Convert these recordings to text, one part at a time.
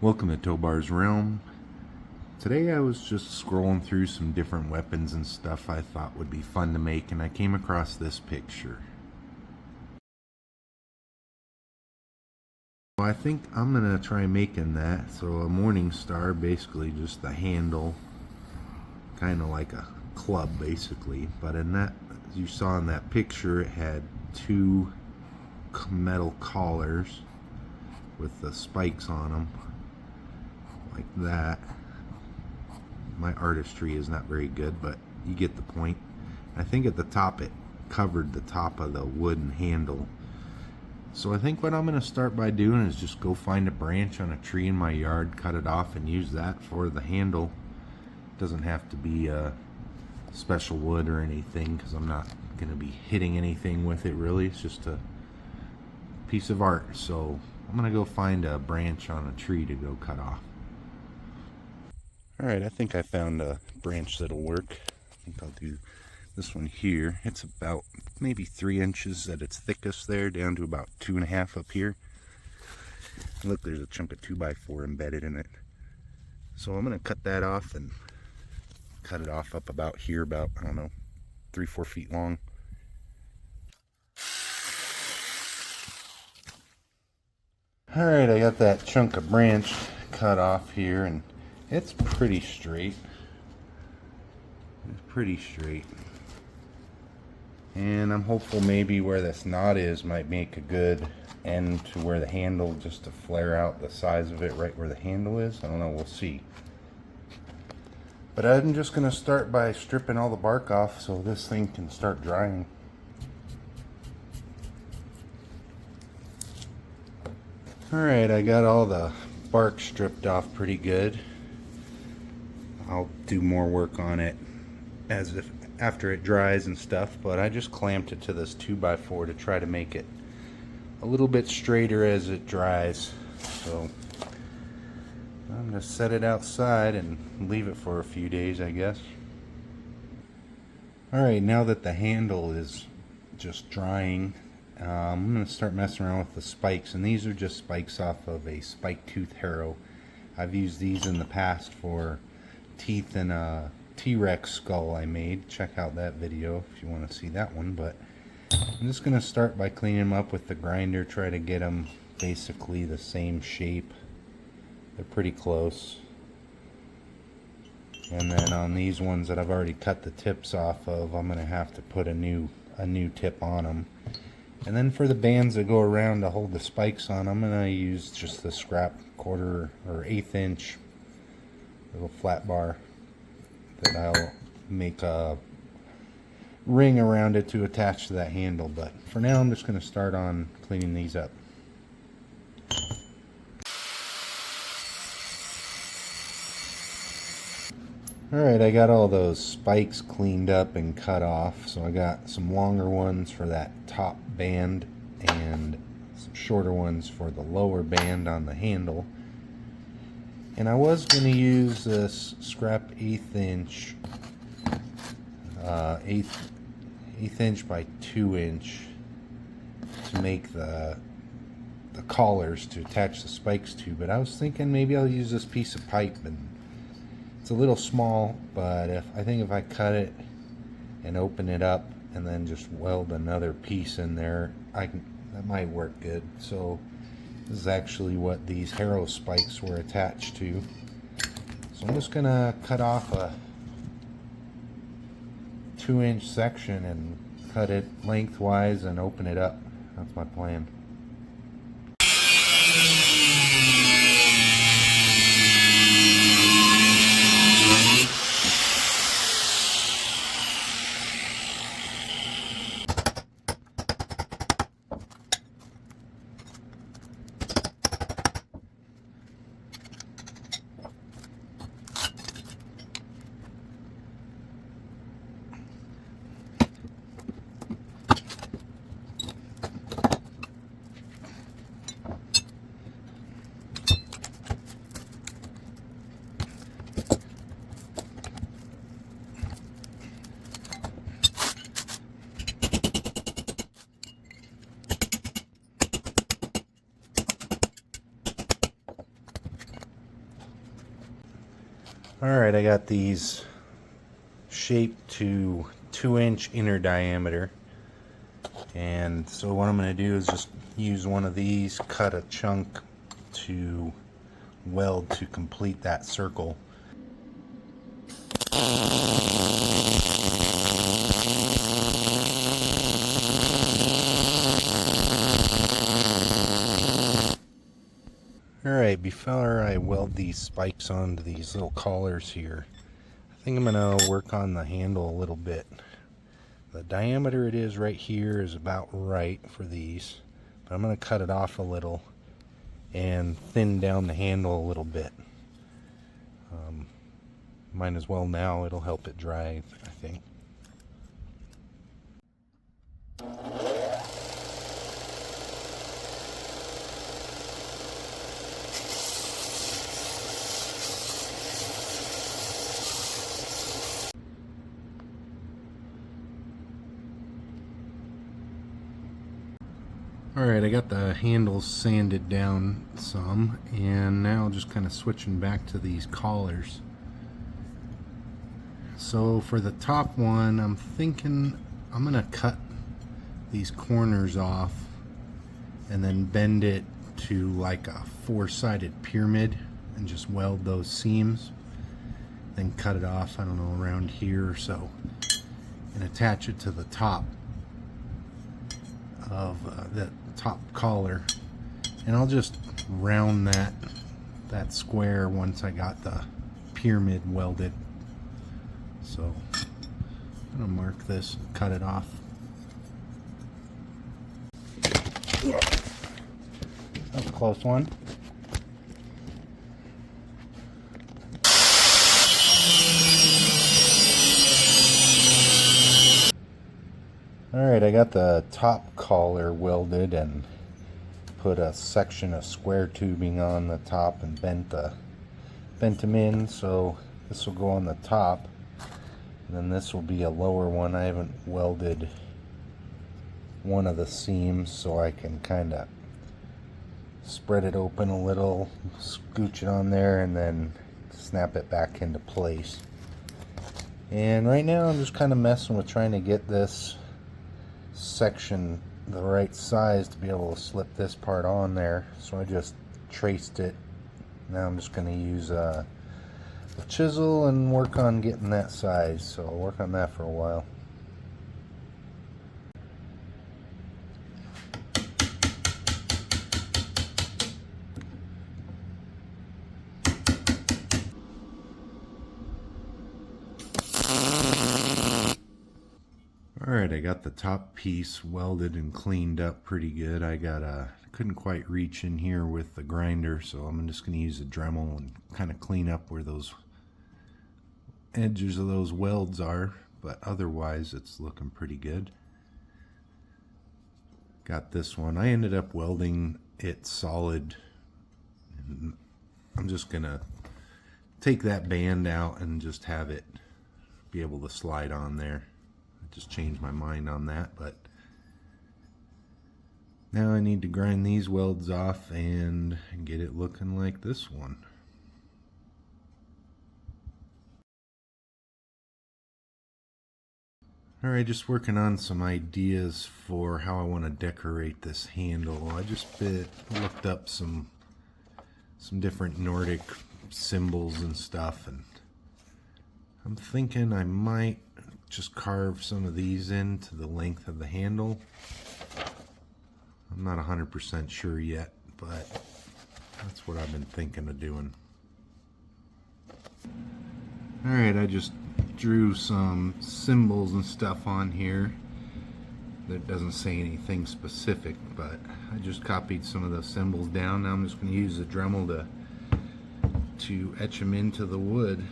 Welcome to Tobar's Realm. Today I was just scrolling through some different weapons and stuff I thought would be fun to make, and I came across this picture. I think I'm gonna try making that. So a morning star, basically just the handle, kind of like a club basically, but in that, as you saw in that picture, it had two metal collars with the spikes on them like that. My artistry is not very good, but you get the point. I think at the top it covered the top of the wooden handle. So I think what I'm going to start by doing is just go find a branch on a tree in my yard, cut it off, and use that for the handle. It doesn't have to be a special wood or anything, because I'm not going to be hitting anything with it really. It's just a piece of art. So I'm going to go find a branch on a tree to go cut off. Alright, I think I found a branch that'll work. I think I'll do this one here. It's about maybe 3 inches at its thickest there, down to about 2.5 up here. And look, there's a chunk of 2x4 embedded in it. So I'm going to cut that off and cut it off up about here, about, I don't know, 3-4 feet long. Alright, I got that chunk of branch cut off here, and it's pretty straight. It's pretty straight. And I'm hopeful maybe where this knot is might make a good end to where the handle, just to flare out the size of it right where the handle is. I don't know, we'll see. But I'm just going to start by stripping all the bark off so this thing can start drying. Alright, I got all the bark stripped off pretty good. I'll do more work on it after it dries and stuff, but I just clamped it to this 2x4 to try to make it a little bit straighter as it dries. So I'm going to set it outside and leave it for a few days, I guess. Alright, now that the handle is just drying, I'm going to start messing around with the spikes, and these are just spikes off of a spike tooth harrow. I've used these in the past for teeth in a T-Rex skull I made. Check out that video if you want to see that one. But I'm just going to start by cleaning them up with the grinder, try to get them basically the same shape. They're pretty close. And then on these ones that I've already cut the tips off of, I'm going to have to put a new tip on them. And then for the bands that go around to hold the spikes on, I'm going to use just the scrap 1/4 or 1/8 inch little flat bar that I'll make a ring around it to attach to that handle. But for now, I'm just going to start on cleaning these up. Alright, I got all those spikes cleaned up and cut off. So I got some longer ones for that top band and some shorter ones for the lower band on the handle. And I was going to use this scrap 1/8 inch, 1/8 inch by 2 inch to make the collars to attach the spikes to. But I was thinking maybe I'll use this piece of pipe, and it's a little small, but I think if I cut it and open it up and then just weld another piece in there, that might work good. So this is actually what these harrow spikes were attached to. So I'm just going to cut off a 2-inch section and cut it lengthwise and open it up. That's my plan. Alright, I got these shaped to 2-inch inner diameter. And so what I'm going to do is just use one of these, cut a chunk to weld to complete that circle. Alright, before I weld these spikes onto these little collars here, I think I'm going to work on the handle a little bit. The diameter it is right here is about right for these, but I'm going to cut it off a little and thin down the handle a little bit. Might as well now, it'll help it dry, I think. Alright, I got the handles sanded down some, and now just kind of switching back to these collars. So for the top one, I'm thinking I'm going to cut these corners off and then bend it to like a 4-sided pyramid and just weld those seams. Then cut it off, I don't know, around here or so, and attach it to the top of the top collar, and I'll just round that square once I got the pyramid welded. So I'm gonna mark this and cut it off. That's a close one. Alright, I got the top collar welded and put a section of square tubing on the top and bent them in, so this will go on the top, and then this will be a lower one. I haven't welded one of the seams, so I can kind of spread it open a little, scooch it on there, and then snap it back into place. And right now I'm just kind of messing with trying to get this section the right size to be able to slip this part on there. So I just traced it. Now I'm just going to use a chisel and work on getting that size. So I'll work on that for a while. Alright, I got the top piece welded and cleaned up pretty good. Couldn't quite reach in here with the grinder, so I'm just going to use a Dremel and kind of clean up where those edges of those welds are, but otherwise it's looking pretty good. Got this one. I ended up welding it solid, and I'm just going to take that band out and just have it be able to slide on there. Just changed my mind on that, but now I need to grind these welds off and get it looking like this one. Alright, just working on some ideas for how I want to decorate this handle. I just looked up some different Nordic symbols and stuff, and I'm thinking I might just carve some of these into the length of the handle. I'm not 100% sure yet, but that's what I've been thinking of doing. Alright, I just drew some symbols and stuff on here that doesn't say anything specific, but I just copied some of those symbols down. Now I'm just going to use the Dremel to etch them into the wood.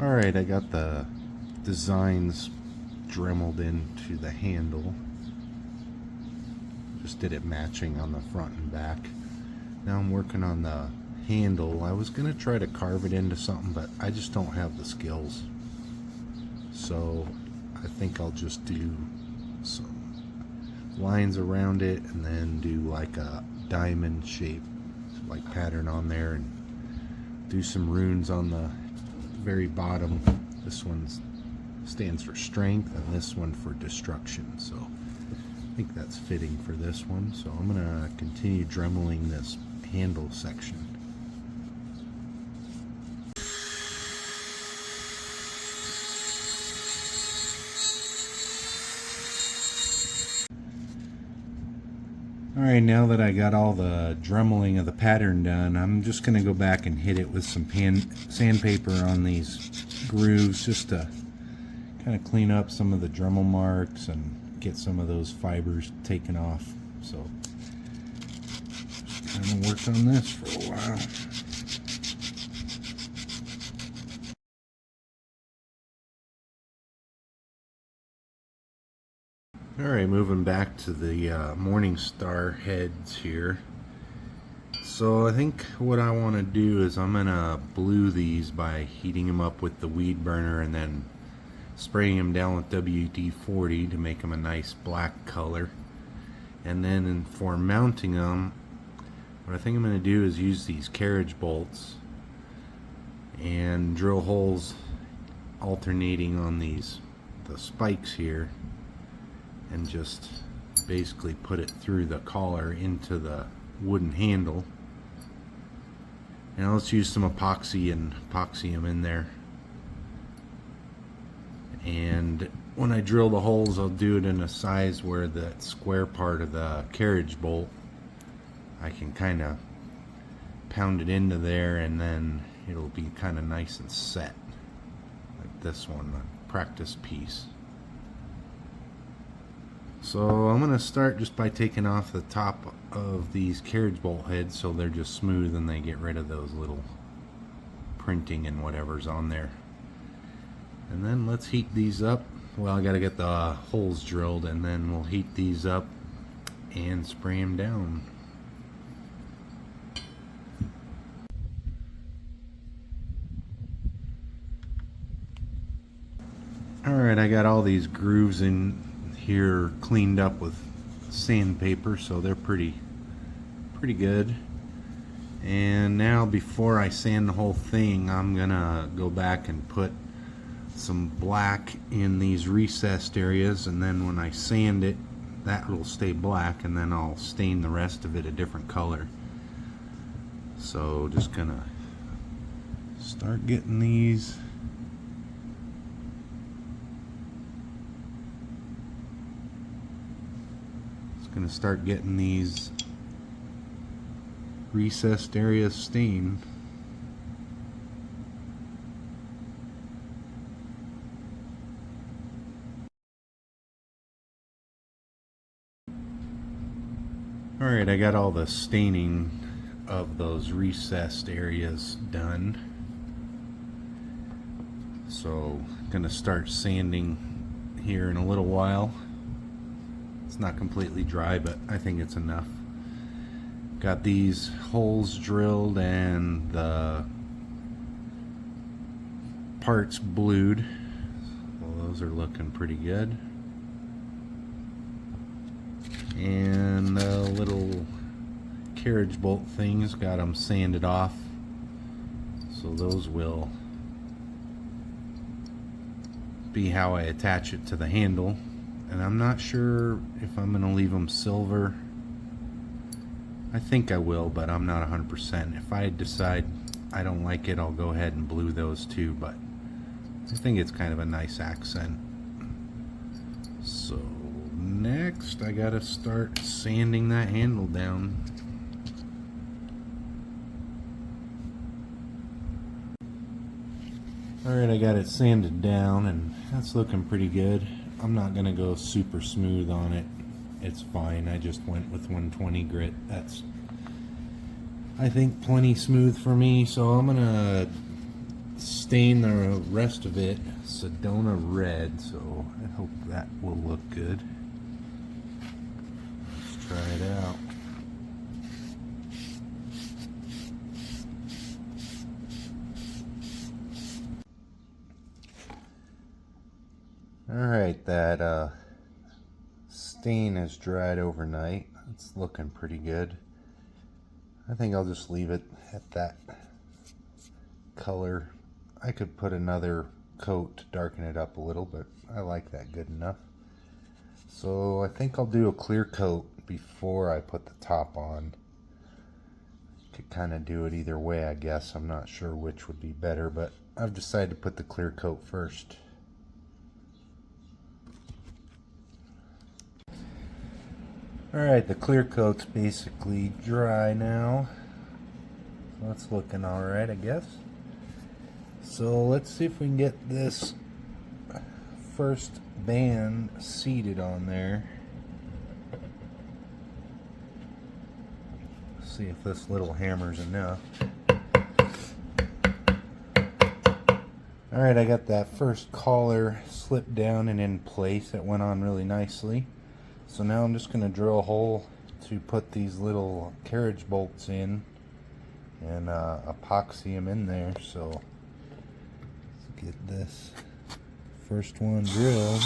Alright, I got the designs dremeled into the handle. Just did it matching on the front and back. Now I'm working on the handle. I was going to try to carve it into something, but I just don't have the skills. So I think I'll just do some lines around it, and then do like a diamond shape like pattern on there, and do some runes on the very bottom. This one stands for strength and this one for destruction, so I think that's fitting for this one. So I'm gonna continue dremeling this handle section. Alright, now that I got all the dremeling of the pattern done, I'm just going to go back and hit it with some sandpaper on these grooves, just to kind of clean up some of the Dremel marks and get some of those fibers taken off. So, just kind of work on this for a while. Alright, moving back to the Morning Star heads here. So I think what I want to do is I'm going to blue these by heating them up with the weed burner and then spraying them down with WD-40 to make them a nice black color. And then for mounting them, what I think I'm going to do is use these carriage bolts and drill holes alternating on the spikes here, and just basically put it through the collar into the wooden handle. Now let's use some epoxy and epoxy them in there. And when I drill the holes, I'll do it in a size where that square part of the carriage bolt, I can kind of pound it into there, and then it'll be kind of nice and set, like this one, the practice piece. So I'm going to start just by taking off the top of these carriage bolt heads so they're just smooth and they get rid of those little printing and whatever's on there. And then let's heat these up. Well, I got to get the holes drilled, and then we'll heat these up and spray them down. Alright, I got all these grooves in here cleaned up with sandpaper, so they're pretty good. And now, before I sand the whole thing, I'm gonna go back and put some black in these recessed areas, and then when I sand it, that will stay black, and then I'll stain the rest of it a different color. So just gonna start getting these. Going to start getting these recessed areas stained. Alright, I got all the staining of those recessed areas done. So I'm going to start sanding here in a little while. It's not completely dry, but I think it's enough. Got these holes drilled and the parts blued. Well, those are looking pretty good. And the little carriage bolt things, got them sanded off. So those will be how I attach it to the handle. And I'm not sure if I'm going to leave them silver. I think I will, but I'm not 100%. If I decide I don't like it, I'll go ahead and blue those too, but I think it's kind of a nice accent. So next I gotta start sanding that handle down. Alright, I got it sanded down and that's looking pretty good. I'm not going to go super smooth on it. It's fine. I just went with 120 grit. That's, I think, plenty smooth for me. So I'm going to stain the rest of it Sedona red. So I hope that will look good. Let's try it out. Alright, that stain has dried overnight. It's looking pretty good. I think I'll just leave it at that color. I could put another coat to darken it up a little, but I like that good enough. So I think I'll do a clear coat before I put the top on. Could kind of do it either way, I guess. I'm not sure which would be better, but I've decided to put the clear coat first. Alright, the clear coat's basically dry now. So that's looking alright, I guess. So let's see if we can get this first band seated on there. See if this little hammer's enough. Alright, I got that first collar slipped down and in place. It went on really nicely. So now I'm just going to drill a hole to put these little carriage bolts in and epoxy them in there. So let's get this first one drilled.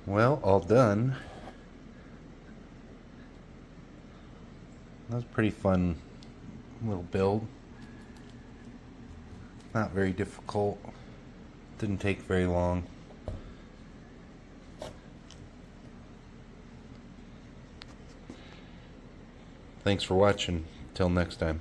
Well, all done. That was a pretty fun little build. Not very difficult. Didn't take very long. Thanks for watching. Till next time.